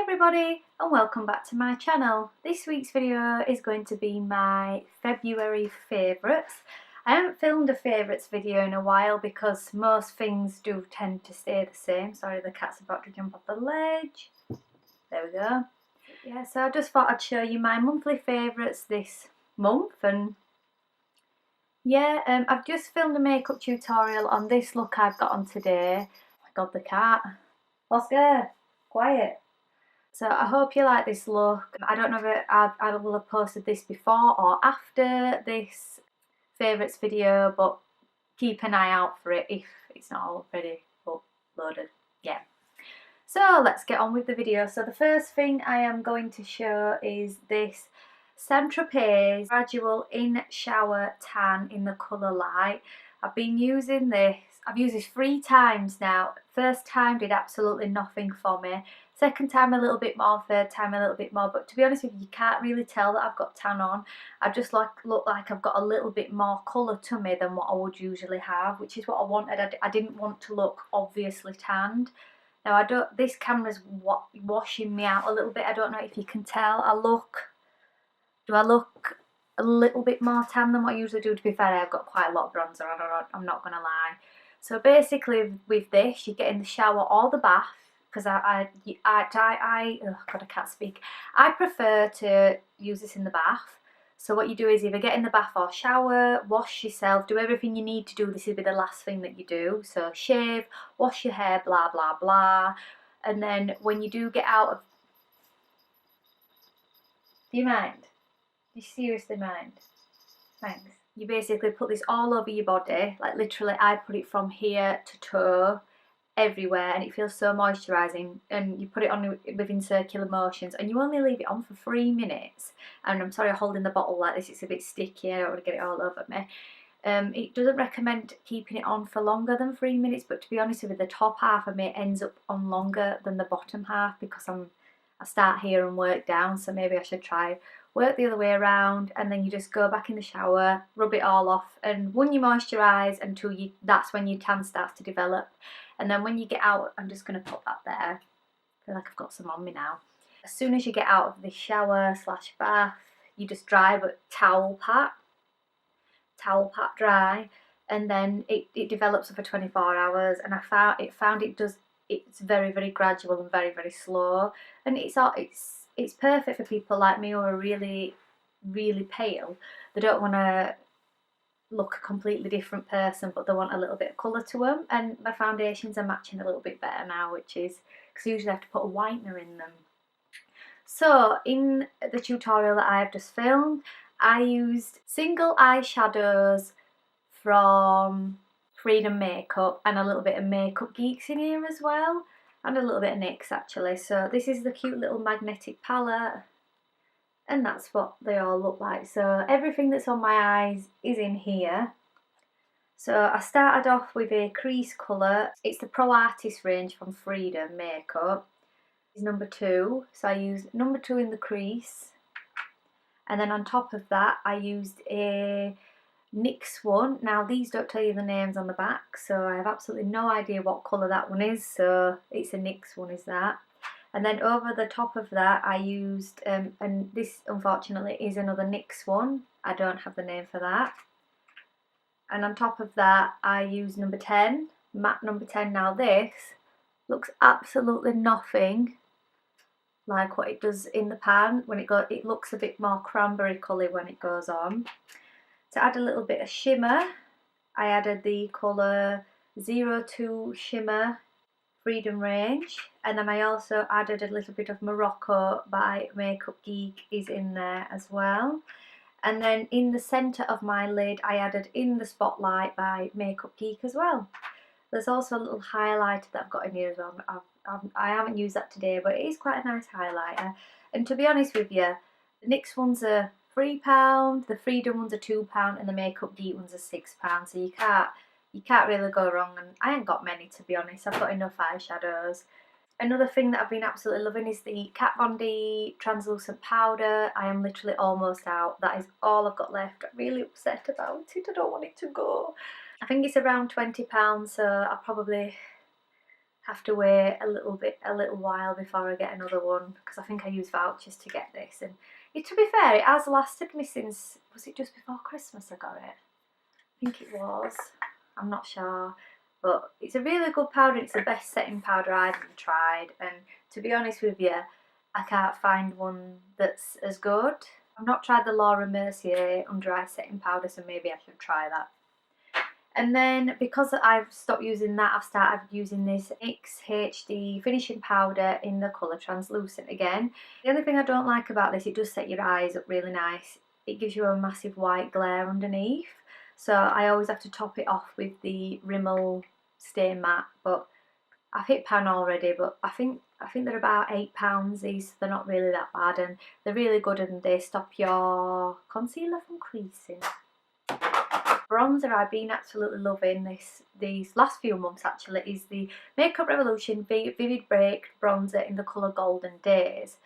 Hi everybody and welcome back to my channel. This week's video is going to be my February favourites. I haven't filmed a favourites video in a while because most things do tend to stay the same. Sorry, the cat's about to jump off the ledge. There we go. Yeah, so I just thought I'd show you my monthly favourites this month, and yeah, I've just filmed a makeup tutorial on this look I've got on today. Oh my god, the cat. Oscar, quiet. So I hope you like this look. I don't know if I will have posted this before or after this favourites video, but keep an eye out for it if it's not already uploaded. Yeah. So let's get on with the video. So the first thing I am going to show is this Saint Tropez Gradual In Shower Tan in the colour Light. I've been using this. I've used this 3 times now. First time did absolutely nothing for me. Second time a little bit more, third time a little bit more. But to be honest with you, you can't really tell that I've got tan on. I just look like I've got a little bit more colour to me than what I would usually have, which is what I wanted. I didn't want to look obviously tanned. Now this camera's washing me out a little bit. I don't know if you can tell. Do I look a little bit more tan than what I usually do? To be fair, I've got quite a lot of bronzer on, I'm not going to lie. So basically with this, you get in the shower or the bath, because oh god, I can't speak. I prefer to use this in the bath. So what you do is either get in the bath or shower, wash yourself, do everything you need to do. This will be the last thing that you do. So shave, wash your hair, blah, blah, blah. And then when you do get out of... Do you mind? Do you seriously mind? Thanks. You basically put this all over your body, like literally I put it from here to toe, everywhere, and it feels so moisturising, and you put it on within circular motions, and you only leave it on for 3 minutes. And I'm sorry I'm holding the bottle like this, it's a bit sticky, I don't want to get it all over me. It doesn't recommend keeping it on for longer than 3 minutes, but to be honest with you, the top half of me ends up on longer than the bottom half because I start here and work down, so maybe I should try work the other way around. And then you just go back in the shower, rub it all off, and one, you moisturise until that's when your tan starts to develop. And then when you get out, I'm just going to put that there. I feel like I've got some on me now. As soon as you get out of the shower / bath, you just dry, but towel pat dry, and then it develops over 24 hours. And I found it's very, very gradual and very, very slow, and it's perfect for people like me who are really, really pale. They don't want to look a completely different person, but they want a little bit of colour to them. And my foundations are matching a little bit better now, which is because I usually have to put a whitener in them. So in the tutorial that I've just filmed, I used single eyeshadows from Freedom Makeup and a little bit of Makeup Geeks in here as well, and a little bit of NYX actually. So this is the cute little magnetic palette, and that's what they all look like. So everything that's on my eyes is in here. So I started off with a crease colour. It's the Pro Artist range from Freedom Makeup. It's number 2. So I used number 2 in the crease. And then on top of that, I used a NYX one. Now these don't tell you the names on the back, so I have absolutely no idea what colour that one is. So it's a NYX one, is that. And then over the top of that, I used, and this unfortunately is another NYX one. I don't have the name for that. And on top of that, I used number 10, matte number 10. Now this looks absolutely nothing like what it does in the pan. It looks a bit more cranberry colour when it goes on. To add a little bit of shimmer, I added the colour 02 Shimmer Freedom range, and then I also added a little bit of Morocco by Makeup Geek is in there as well. And then in the centre of my lid, I added In the Spotlight by Makeup Geek as well. There's also a little highlighter that I've got in here as well. I haven't used that today, but it is quite a nice highlighter. And to be honest with you, the NYX ones are £3, the Freedom ones are £2, and the Makeup Geek ones are £6. So you can't really go wrong. And I ain't got many, to be honest. I've got enough eyeshadows. Another thing that I've been absolutely loving is the Kat Von D translucent powder. I am literally almost out. That is all I've got left. I'm really upset about it. I don't want it to go. I think it's around £20, so I'll probably have to wait a little while before I get another one, because I think I used vouchers to get this. And to be fair, it has lasted me since, was it just before Christmas I got it? I think it was. I'm not sure. But it's a really good powder. It's the best setting powder I've ever tried. And to be honest with you, I can't find one that's as good. I've not tried the Laura Mercier under eye setting powder, so maybe I should try that. And then because I've stopped using that, I've started using this NYX HD finishing powder in the colour Translucent again. The only thing I don't like about this, it does set your eyes up really nice. It gives you a massive white glare underneath. So I always have to top it off with the Rimmel Stay Matte. But I've hit pan already, but I think they're about £8 these, so they're not really that bad, and they're really good, and they stop your concealer from creasing. Bronzer I've been absolutely loving these last few months actually is the Makeup Revolution Vivid Break bronzer in the colour Golden Days.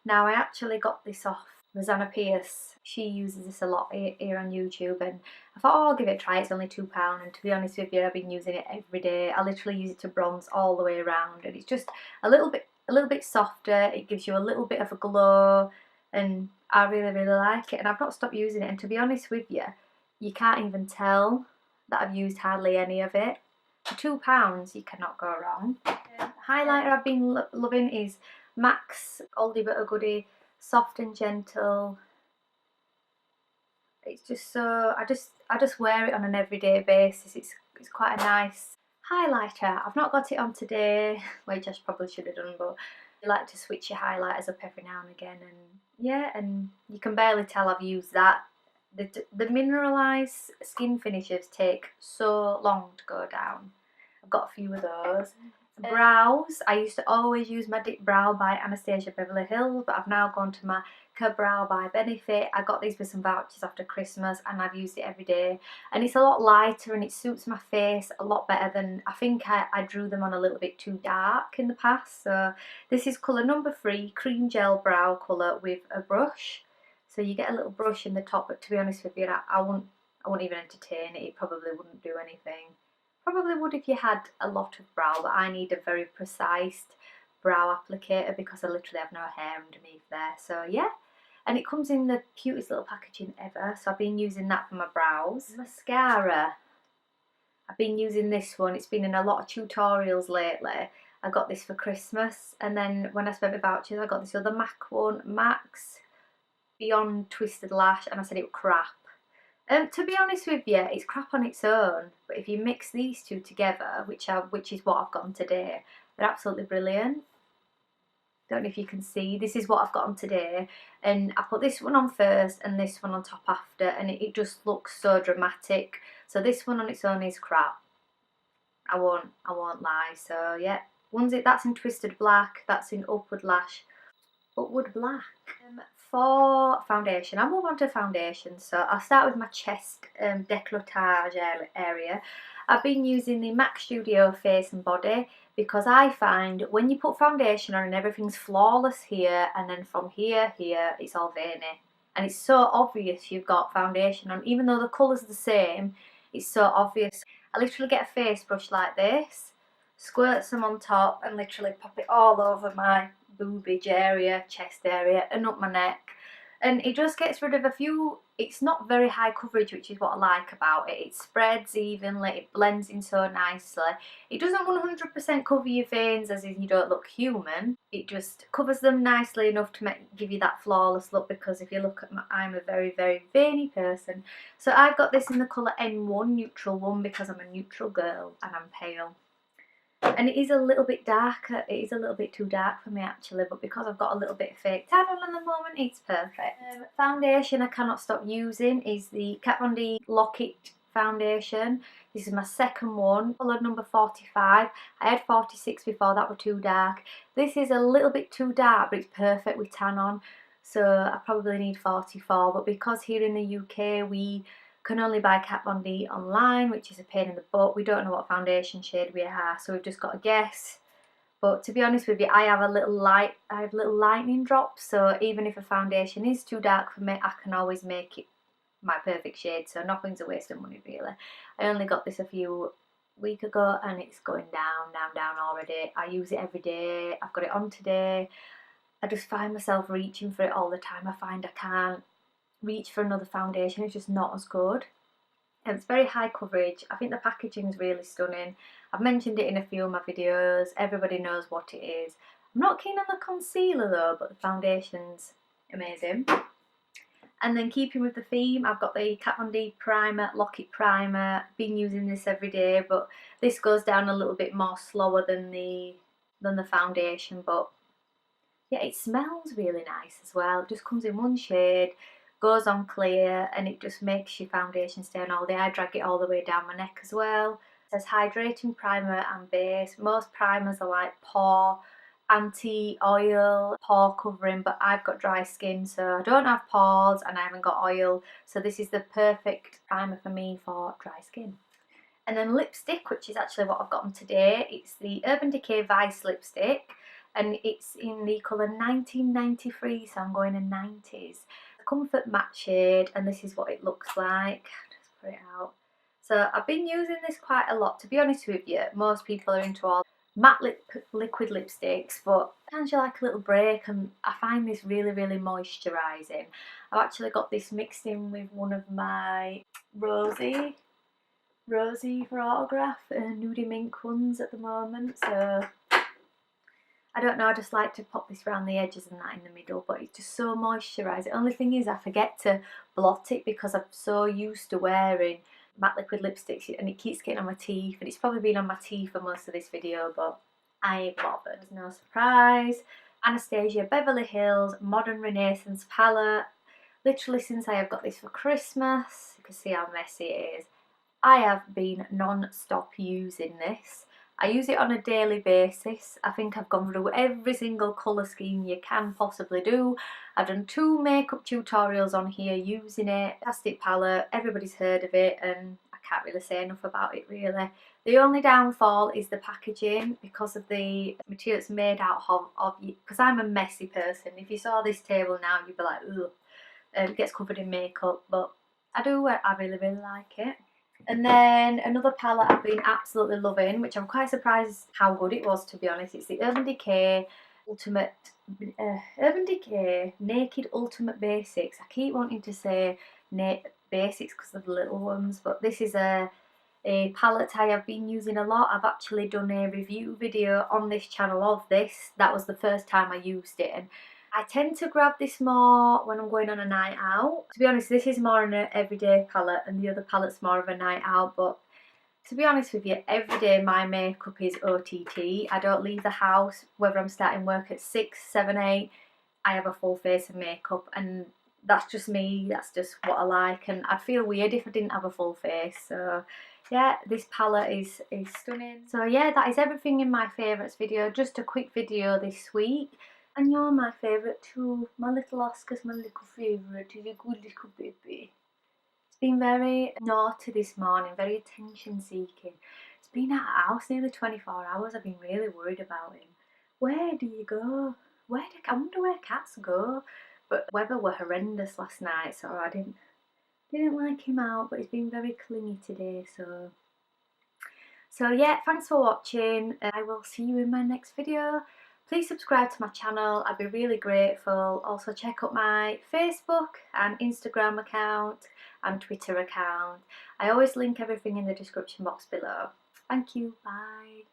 Now I actually got this off Rosanna Pierce. She uses this a lot here on YouTube, and I thought, oh, I'll give it a try. It's only £2, and to be honest with you, I've been using it every day. I literally use it to bronze all the way around, and it's just a little bit softer. It gives you a little bit of a glow, and I really like it. And I've not stopped using it, and to be honest with you, you can't even tell that I've used hardly any of it. For £2, you cannot go wrong. Highlighter I've been loving is MAC's Oldie But a Goodie, soft and gentle. It's just so, I just wear it on an everyday basis. It's quite a nice highlighter. I've not got it on today, which I probably should have done, but I like to switch your highlighters up every now and again, and yeah, and you can barely tell I've used that. The mineralised skin finishes take so long to go down. I've got a few of those. Brows, I used to always use my Dip Brow by Anastasia Beverly Hills, but I've now gone to my Brow by Benefit. I got these with some vouchers after Christmas, and I've used it every day, and it's a lot lighter and it suits my face a lot better than, I think I drew them on a little bit too dark in the past. So this is colour number 3, cream gel brow colour with a brush. So you get a little brush in the top, but to be honest with you, I wouldn't even entertain it. It probably wouldn't do anything. Probably would if you had a lot of brow, but I need a very precise brow applicator because I literally have no hair underneath there. So yeah, and it comes in the cutest little packaging ever. So I've been using that for my brows. Mascara, I've been using this one. It's been in a lot of tutorials lately. I got this for Christmas, and then when I spent my vouchers, I got this other MAC one, MAC's Beyond Twisted Lash, and I said it was crap. To be honest with you, it's crap on its own, but if you mix these two together, which is what I've got on today, they're absolutely brilliant. Don't know if you can see, this is what I've got on today, and I put this one on first and this one on top after, and it just looks so dramatic. So this one on its own is crap. I won't lie. So yeah, that's in Twisted Black, that's in Upward Black. For foundation, I'll move on to foundation. So I'll start with my chest décolletage area. I've been using the MAC Studio Face and Body because I find when you put foundation on and everything's flawless here, and then from here, it's all veiny. And it's so obvious you've got foundation on, even though the colour's the same, it's so obvious. I literally get a face brush like this, squirt some on top, and literally pop it all over my boobage area, chest area, and up my neck, and it just gets rid of a few. It's not very high coverage, which is what I like about it. It spreads evenly, it blends in so nicely. It doesn't 100% cover your veins, as in you don't look human. It just covers them nicely enough to give you that flawless look, because if you look at I'm a very veiny person. So I've got this in the colour N1, neutral 1, because I'm a neutral girl and I'm pale. And it is a little bit darker, it is a little bit too dark for me actually, but because I've got a little bit of fake tan on at the moment, it's perfect. Foundation I cannot stop using is the Kat Von D Lock-It foundation. This is my second one, colour number 45. I had 46 before, that were too dark. This is a little bit too dark, but it's perfect with tan on, so I probably need 44, but because here in the UK we can only buy Kat Von D online, which is a pain in the butt. We don't know what foundation shade we are, so we've just got to guess. But to be honest with you, I have little lightning drops, so even if a foundation is too dark for me, I can always make it my perfect shade, so nothing's a waste of money really. I only got this a few week ago, and it's going down, down, down already. I use it every day. I've got it on today. I just find myself reaching for it all the time. I find I can't reach for another foundation. It's just not as good. And it's very high coverage. I think the packaging is really stunning. I've mentioned it in a few of my videos. Everybody knows what it is. I'm not keen on the concealer though, but the foundation's amazing. And then keeping with the theme, I've got the Kat Von D primer, Lock-It primer. Been using this every day, but this goes down a little bit more slower than the foundation. But yeah, it smells really nice as well. It just comes in one shade, goes on clear, and it just makes your foundation stay on all day. I drag it all the way down my neck as well. It says hydrating primer and base. Most primers are like pore anti-oil, pore covering, but I've got dry skin, so I don't have pores and I haven't got oil, so this is the perfect primer for me for dry skin. And then lipstick, which is actually what I've got on today. It's the Urban Decay Vice lipstick, and it's in the colour 1993, so I'm going in 90s. The Comfort Matte shade, and this is what it looks like. Just put it out. So I've been using this quite a lot. To be honest with you, most people are into all matte liquid lipsticks, but sometimes you like a little break, and I find this really, really moisturising. I've actually got this mixed in with one of my Rosie for autograph nudie mink ones at the moment, so I don't know, I just like to pop this around the edges and that in the middle, but it's just so moisturising. The only thing is I forget to blot it because I'm so used to wearing matte liquid lipsticks, and it keeps getting on my teeth, and it's probably been on my teeth for most of this video, but I ain't bothered. There's no surprise. Anastasia Beverly Hills Modern Renaissance palette. Literally since I have got this for Christmas, you can see how messy it is. I have been non-stop using this. I use it on a daily basis. I think I've gone through every single colour scheme you can possibly do. I've done 2 makeup tutorials on here using it. Fantastic palette, everybody's heard of it, and I can't really say enough about it really. The only downfall is the packaging, because of the material it's made out of, because I'm a messy person. If you saw this table now, you'd be like, ugh, it gets covered in makeup, but I really, really like it. And then another palette I've been absolutely loving, which I'm quite surprised how good it was, to be honest. It's the Urban Decay Naked Ultimate Basics. I keep wanting to say Basics because of the little ones, but this is a palette I have been using a lot. I've actually done a review video on this channel of this. That was the first time I used it, and I tend to grab this more when I'm going on a night out. To be honest, this is more an everyday palette, and the other palette's more of a night out, but to be honest with you, every day my makeup is OTT. I don't leave the house, whether I'm starting work at 6, 7, 8, I have a full face of makeup, and that's just me, that's just what I like, and I'd feel weird if I didn't have a full face. So yeah, this palette is stunning. So yeah, that is everything in my favourites video. Just a quick video this week. And you're my favourite too. My little Oscar's my little favourite. He's a good little baby. He's been very naughty this morning, very attention seeking. He's been at our house nearly 24 hours. I've been really worried about him. Where do you go? I wonder where cats go. But the weather were horrendous last night, so I didn't like him out, but he's been very clingy today, so yeah, thanks for watching, and I will see you in my next video. Please subscribe to my channel, I'd be really grateful. Also check out my Facebook and Instagram account and Twitter account. I always link everything in the description box below. Thank you, bye.